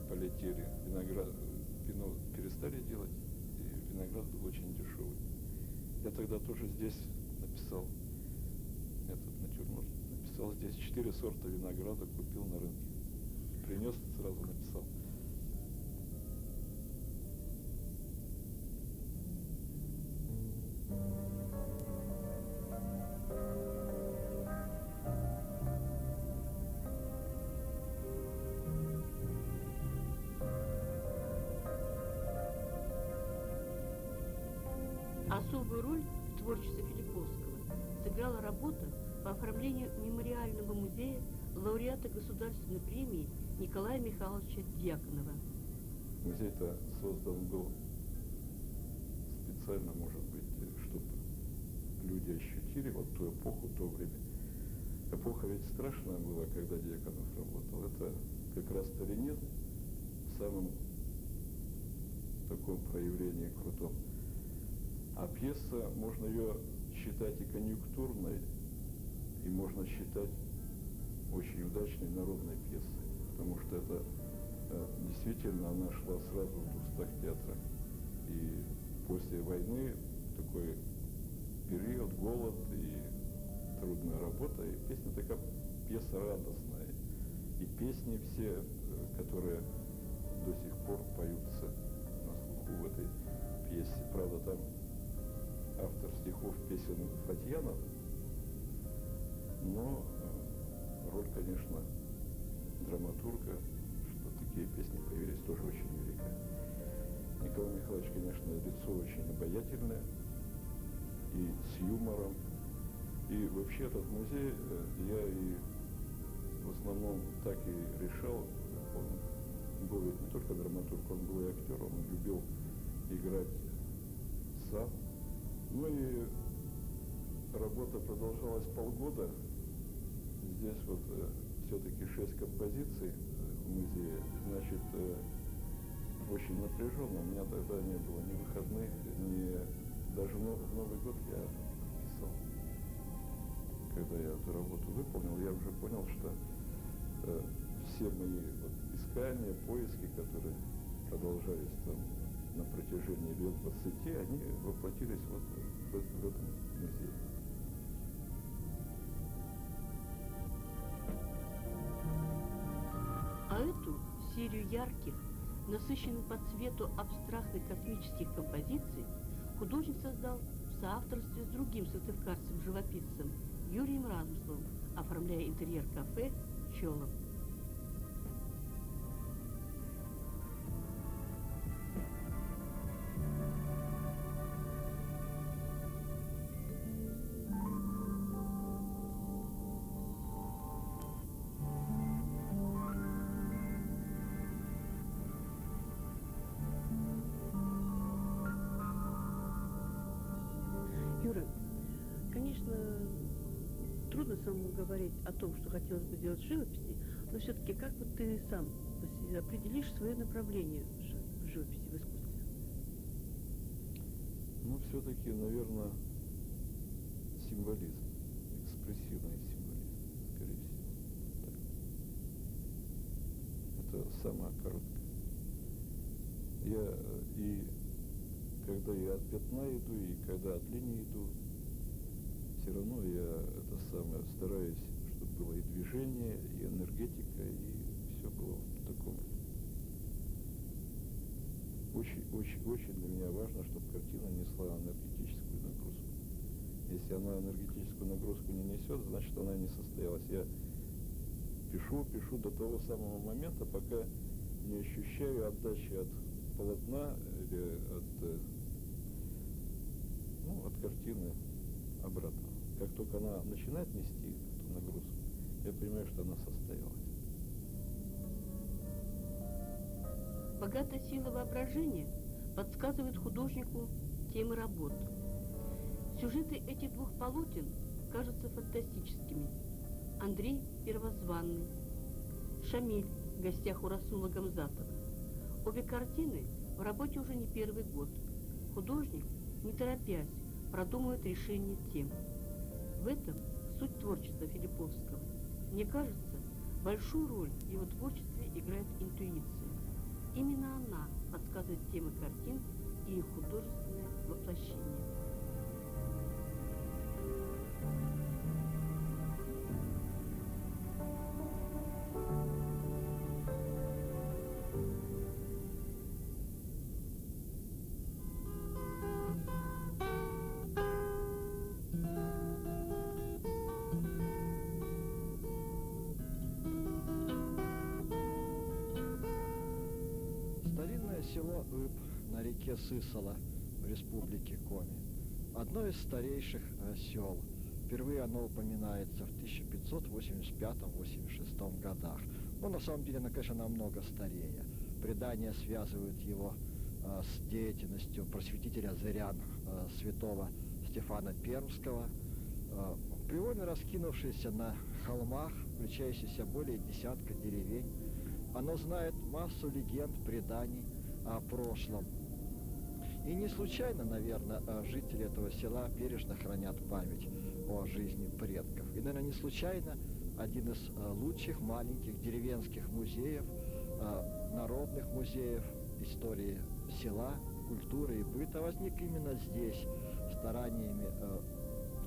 полетели, вино перестали делать, и виноград был очень дешевый. Я тогда тоже здесь написал этот натюрморт. Написал здесь 4 сорта винограда, купил на рынке. Принес, сразу написал. Особую роль в творчестве Филипповского сыграла работа по оформлению мемориального музея лауреата Государственной премии Николая Михайловича Дьяконова. Музей-то создан был специально, может быть, чтобы люди ощутили вот ту эпоху, то время. Эпоха ведь страшная была, когда Дьяконов работал. Это как раз старинет в самом таком проявлении крутом. А пьеса, можно ее считать и конъюнктурной, и можно считать очень удачной народной пьесой, потому что это действительно она шла сразу в устах театра. И после войны такой период, голод и трудная работа, и песня такая, пьеса радостная. И песни все, которые до сих пор поются на слуху в этой пьесе. Правда, там автор стихов песен Фатьянов, но роль, конечно, драматурга, что такие песни появились, тоже очень великая. Николай Михайлович, конечно, лицо очень обаятельное и с юмором. И вообще этот музей я и в основном так и решал. Он был ведь не только драматург, он был и актер, он любил играть сам. Ну и работа продолжалась полгода. Здесь вот все-таки 6 композиций в музее. Значит, очень напряженно. У меня тогда не было ни выходных, ни даже в Новый год я писал. Когда я эту работу выполнил, я уже понял, что все мои вот искания, поиски, которые продолжались там на протяжении лет 20, они воплотились вот в этом музее. А эту серию ярких, насыщенных по цвету абстрактных космических композиций художник создал в соавторстве с другим сыктывкарцем-живописцем Юрием Разумсловым, оформляя интерьер кафе «Чолом». Юра, конечно, трудно самому говорить о том, что хотелось бы делать в живописи, но все-таки как вот ты сам определишь свое направление в живописи, в искусстве? Ну, все-таки, наверное, символизм, экспрессивный символизм, скорее всего. Так. Это самое короткое. Я и когда я от пятна иду, и когда от линии иду, все равно я это самое стараюсь, чтобы было и движение, и энергетика, и все было в таком очень для меня важно, чтобы картина несла энергетическую нагрузку. Если она энергетическую нагрузку не несет, значит она не состоялась. Я пишу до того самого момента, пока не ощущаю отдачи от полотна или от картины обратно. Как только она начинает нести эту нагрузку, я понимаю, что она состоялась. Богатая сила воображения подсказывает художнику темы работ. Сюжеты этих двух полотен кажутся фантастическими. Андрей первозванный, Шамиль в гостях у Расула Гамзатова. Обе картины в работе уже не первый год. Художник, не торопясь, продумывает решение тем. В этом суть творчества Филипповского. Мне кажется, большую роль в его творчестве играет интуиция. Именно она подсказывает темы картин и их художественное воплощение. Старинное село Ыб на реке Сысола в республике Коми. Одно из старейших сел. Впервые оно упоминается в 1585-86 годах. Но на самом деле оно, конечно, намного старее. Предания связывают его с деятельностью просветителя зырян святого Стефана Пермского. Привольно раскинувшееся на холмах, включающееся более десятка деревень, оно знает массу легенд, преданий о прошлом. И не случайно, наверное, жители этого села бережно хранят память о жизни предков. И, наверное, не случайно один из лучших маленьких деревенских музеев, народных музеев истории села, культуры и быта возник именно здесь, стараниями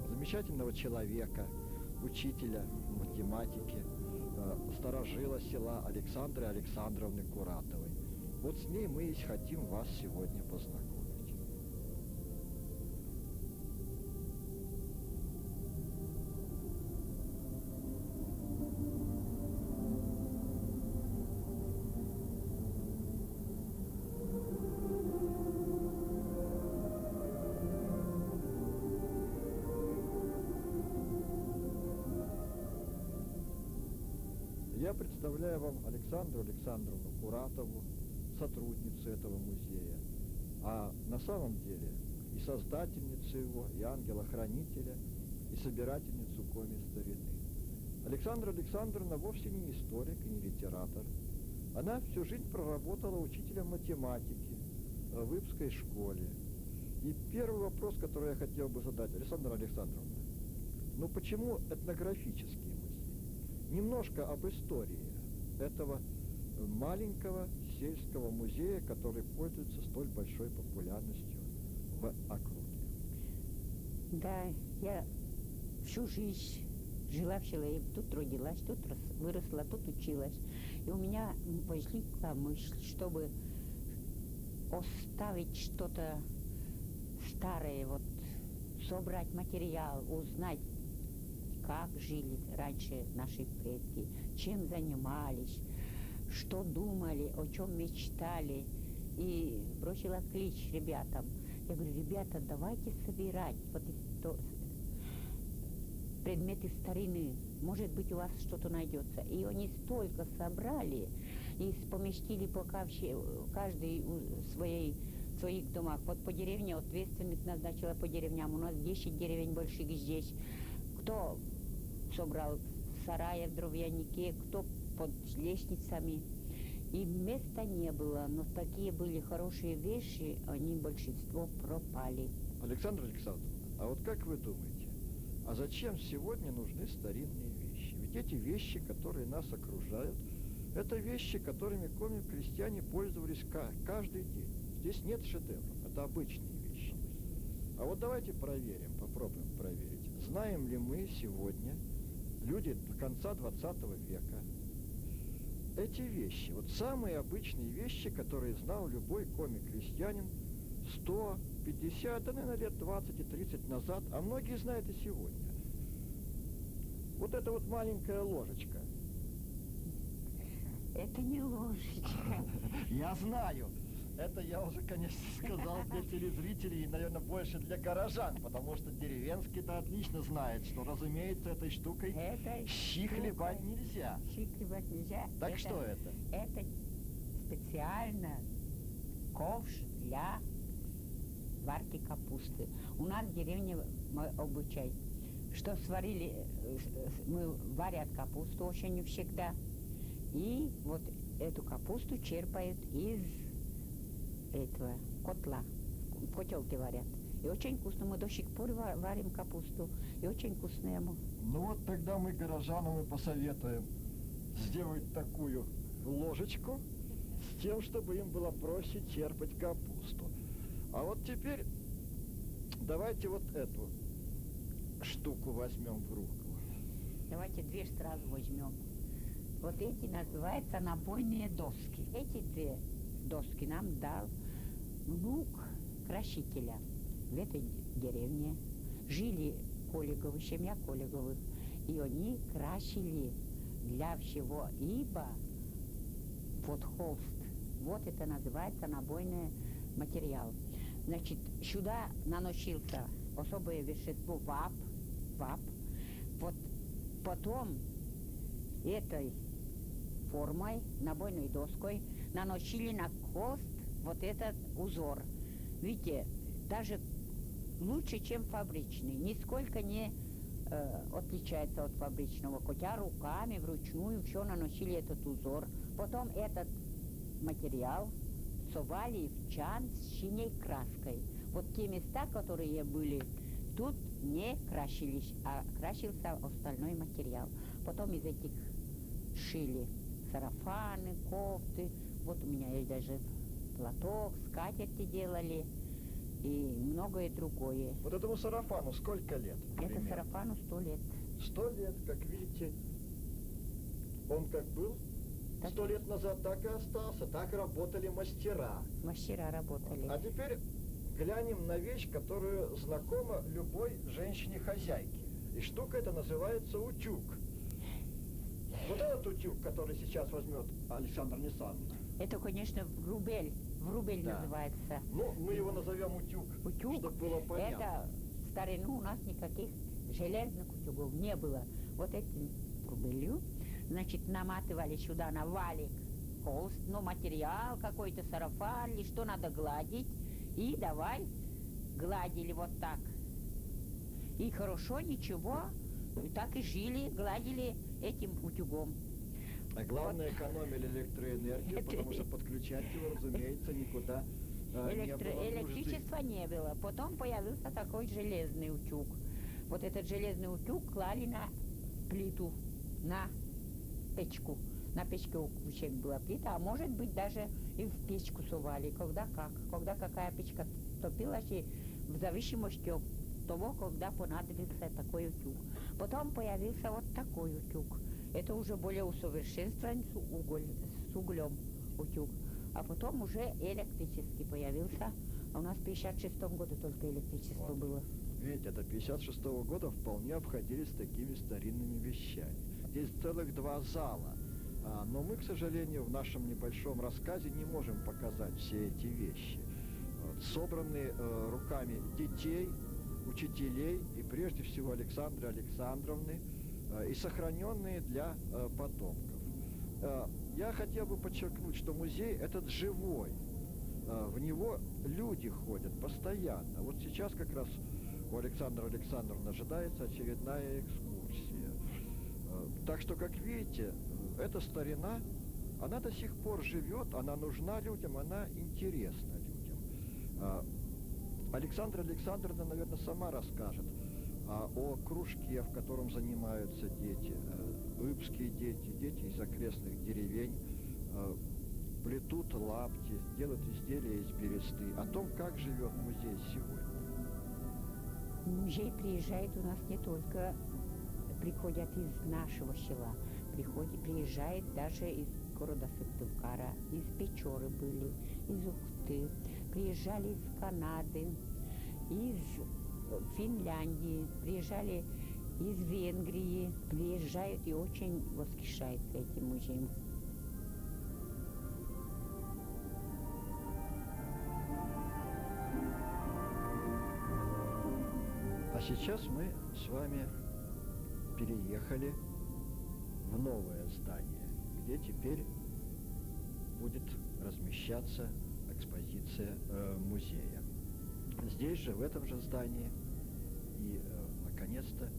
замечательного человека, учителя математики, старожила села Александры Александровны Куратовой. Вот с ней мы и хотим вас сегодня познакомить. Я представляю вам Александру Александровну Куратову, сотрудницу этого музея, а на самом деле и создательницу его, и ангела-хранителя, и собирательницу коми старины. Александра Александровна вовсе не историк и не литератор. Она всю жизнь проработала учителем математики в Ибской школе. И первый вопрос, который я хотел бы задать, Александра Александровна, ну почему этнографический музей? Немножко об истории этого маленького сельского музея, который пользуется столь большой популярностью в округе. Да, я всю жизнь жила в селе, тут родилась, тут выросла, тут училась. И у меня возникла мысль, чтобы оставить что-то старое, вот, собрать материал, узнать, как жили раньше наши предки, чем занимались, что думали, о чем мечтали. И бросила клич ребятам. Я говорю, ребята, давайте собирать вот предметы старины. Может быть, у вас что-то найдется. И они столько собрали и поместили пока каждый в своих домах. Вот по деревне ответственность назначила по деревням. У нас 10 деревень больших здесь. Кто собрал в сарае, в дровянике, кто под лестницами. И места не было, но такие были хорошие вещи, они большинство пропали. Александра Александровна, а вот как вы думаете, а зачем сегодня нужны старинные вещи? Ведь эти вещи, которые нас окружают, это вещи, которыми коми-крестьяне пользовались каждый день. Здесь нет шедевров, это обычные вещи. А вот давайте проверим, попробуем проверить. Знаем ли мы сегодня, люди до конца 20 века, эти вещи, вот самые обычные вещи, которые знал любой комик-крестьянин 100, 50, да, наверное, лет 20 и 30 назад, а многие знают и сегодня. Вот эта вот маленькая ложечка. Это не ложечка. Я знаю. Это я уже, конечно, сказал для телезрителей и, наверное, больше для горожан, потому что деревенский-то отлично знает, что, разумеется, этой штукой щи хлебать нельзя. Щи хлебать нельзя. Так что это? Это специально ковш для варки капусты. У нас в деревне мы обучаем, что сварили, мы варят капусту очень всегда, и вот эту капусту черпают из этого котла, в котелке варят. И очень вкусно, мы до сих пор варим капусту, и очень вкусная. Ну вот тогда мы горожанам и посоветуем сделать такую ложечку с тем, чтобы им было проще черпать капусту. А вот теперь давайте вот эту штуку возьмем в руку. Давайте две сразу возьмем. Вот эти называются набойные доски. Эти две доски нам дал внук красителя в этой деревне. Жили Коллеговы, семья Коллеговых. И они красили для всего, ибо вот холст. Вот это называется набойный материал. Значит, сюда наносился особое вещество вап. Вот потом этой формой, набойной доской наносили на холст вот этот узор. Видите, даже лучше, чем фабричный. Нисколько не отличается от фабричного. Хотя руками, вручную все наносили этот узор. Потом этот материал совали в чан с синей краской. Вот те места, которые были, тут не красились, а красился остальной материал. Потом из этих шили сарафаны, кофты. Вот у меня есть даже платок, скатерти делали и многое другое. Вот этому сарафану сколько лет? Это сарафану 100 лет. 100 лет, как видите, он как был 100 лет назад, так и остался. Так работали мастера. Мастера работали. А теперь глянем на вещь, которая знакома любой женщине-хозяйке. И штука эта называется утюг. Вот этот утюг, который сейчас возьмет Александра Нисановна. Это, конечно, врубель да. Называется. Ну, мы его назовем утюг, чтобы было понятно. Это в старину у нас никаких железных утюгов не было. Вот этим врубелью, значит, наматывали сюда на валик холст, ну, материал какой-то, сарафан, или что надо гладить. И давай гладили вот так. И хорошо, ничего, так и жили, гладили этим утюгом. А главное, экономили электроэнергию, потому что подключать его, разумеется, никуда не было Электричества не было. Потом появился такой железный утюг. Вот этот железный утюг клали на плиту, на печку. На печке у всех была плита, а может быть даже и в печку сували, когда как. Когда какая печка топилась, и в зависимости от того, когда понадобился такой утюг. Потом появился вот такой утюг. Это уже более усовершенствован с углем утюг. А потом уже электрический появился. А у нас в 56-м году только электричество было. Видите, это 56-го года вполне обходились такими старинными вещами. Здесь целых 2 зала. Но мы, к сожалению, в нашем небольшом рассказе не можем показать все эти вещи. Собранные руками детей, учителей и прежде всего Александры Александровны, и сохраненные для потомков. Я хотел бы подчеркнуть, что музей этот живой. В него люди ходят постоянно. Вот сейчас как раз у Александры Александровны ожидается очередная экскурсия. Так что, как видите, эта старина, она до сих пор живет, она нужна людям, она интересна людям. Александра Александровна, наверное, сама расскажет о кружке, в котором занимаются дети, ыбские дети, дети из окрестных деревень, плетут лапти, делают изделия из бересты, о том, как живет музей сегодня. В музей приезжает у нас не только, приходят из нашего села, приезжает даже из города Сыктывкара, из Печоры были, из Ухты, приезжали из Канады, из Финляндии, приезжали из Венгрии, приезжают и очень восхищаются этим музеем. А сейчас мы с вами переехали в новое здание, где теперь будет размещаться экспозиция музея. Здесь же, в этом же здании, и, наконец-то,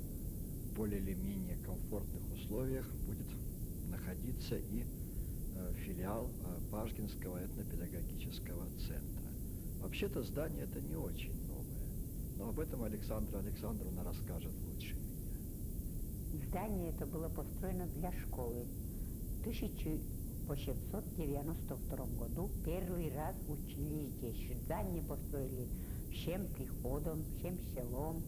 в более или менее комфортных условиях будет находиться и филиал Пашкинского этнопедагогического центра. Вообще-то здание это не очень новое, но об этом Александра Александровна расскажет лучше меня. Здание это было построено для школы. В 1892 году первый раз учили здесь. Здание построили всем приходом, всем селом,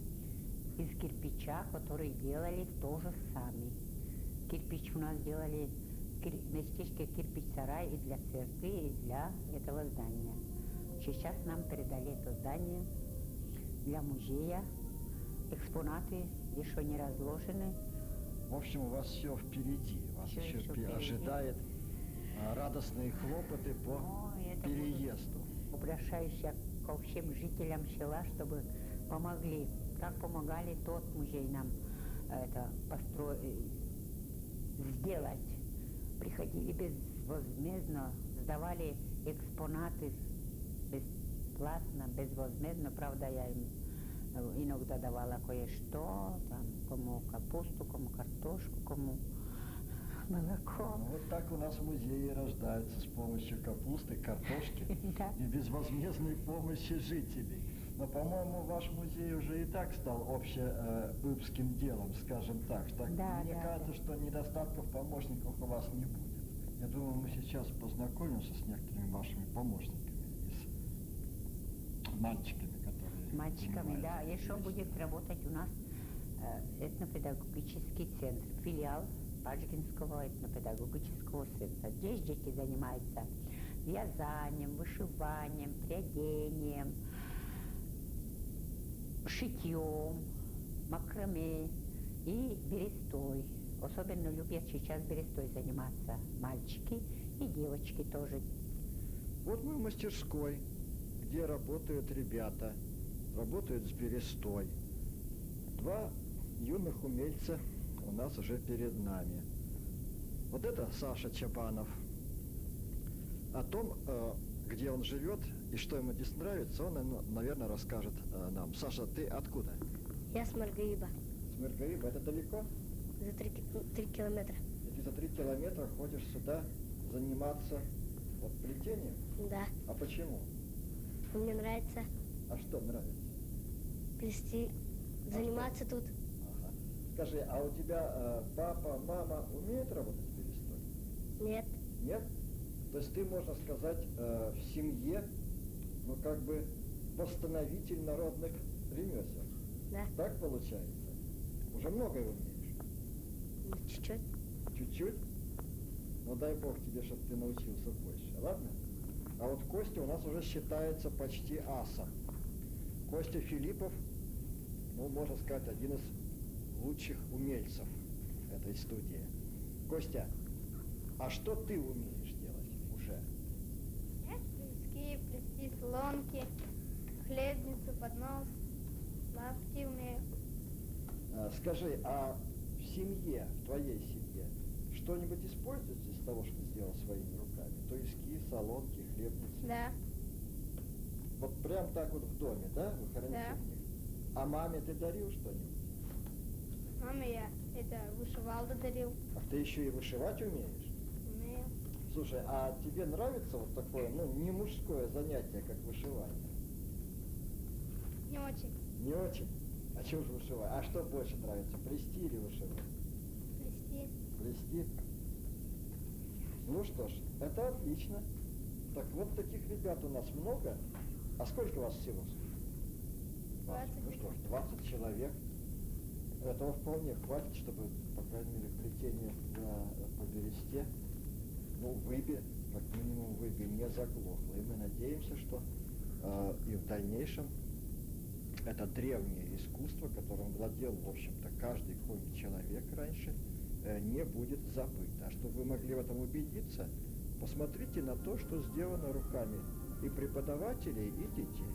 из кирпича, который делали тоже сами. Кирпич у нас делали в местечке кирпич-сарай и для церкви, и для этого здания. Сейчас нам передали это здание для музея. Экспонаты еще не разложены. В общем, у вас все впереди. Вас еще ожидает радостные хлопоты по переезду. Обращаюсь я ко всем жителям села, чтобы помогли. Как помогали тот музей нам это сделать. Приходили безвозмездно, сдавали экспонаты бесплатно, безвозмездно. Правда, я им иногда давала кое-что, там, кому капусту, кому картошку, кому молоко. Ну, вот так у нас музеи рождаются с помощью капусты, картошки и безвозмездной помощи жителей. Но, по-моему, ваш музей уже и так стал общеыбским делом, скажем так. Мне кажется, что недостатков помощников у вас не будет. Я думаю, мы сейчас познакомимся с некоторыми вашими помощниками, с мальчиками, которые мальчиками, да. Еще будет работать у нас этнопедагогический центр, филиал Пашкинского этнопедагогического центра. Здесь дети занимаются вязанием, вышиванием, прядением, шитьем, макраме и берестой. Особенно любят сейчас берестой заниматься мальчики и девочки тоже. Вот мы в мастерской, где работают ребята, работают с берестой. Два юных умельца у нас уже перед нами. Вот это Саша Чапанов. О том, где он живет и что ему здесь нравится, он, наверное, расскажет нам. Саша, ты откуда? Я с Маргаиба. С Маргаиба. Это далеко? За 3 километра. И ты за 3 километра ходишь сюда заниматься вот плетением? Да. А почему? Мне нравится. А что нравится? Плести, заниматься тут. Ага. Скажи, а у тебя папа, мама умеют работать с берестой? Нет. Нет? То есть ты, можно сказать, в семье, ну, как бы, восстановитель народных ремесел. Да. Так получается? Уже многое умеешь? Чуть-чуть. Чуть-чуть? Ну, дай бог тебе, чтобы ты научился больше, ладно? А вот Костя у нас уже считается почти асом. Костя Филиппов, ну, можно сказать, один из лучших умельцев этой студии. Костя, а что ты умеешь делать уже? Я плести слонки, хлебницу, поднос, лапти умею. Скажи, а в семье, в твоей семье, что-нибудь используется из того, что ты сделал своими руками? Туиски, солонки, хлебницы? Да. Вот прям так вот в доме, да? Вы храните Да. в них? А маме ты дарил что-нибудь? Маме я вышивалку дарил. А ты еще и вышивать умеешь? Умею. Слушай, а тебе нравится вот такое, ну, не мужское занятие, как вышивание? Не очень. Не очень? А чего же вышивать? А что больше нравится, плести или вышивать? Плести. Плести? Ну что ж, это отлично. Так вот таких ребят у нас много. А сколько вас всего? 20. Ну что ж, 20 человек. Этого вполне хватит, чтобы, по крайней мере, плетение по бересте ну, выби, как минимум, выби не заглохло. И мы надеемся, что и в дальнейшем это древнее искусство, которым владел, в общем-то, каждый хоть человек раньше, не будет забыто. А чтобы вы могли в этом убедиться, посмотрите на то, что сделано руками и преподавателей, и детей.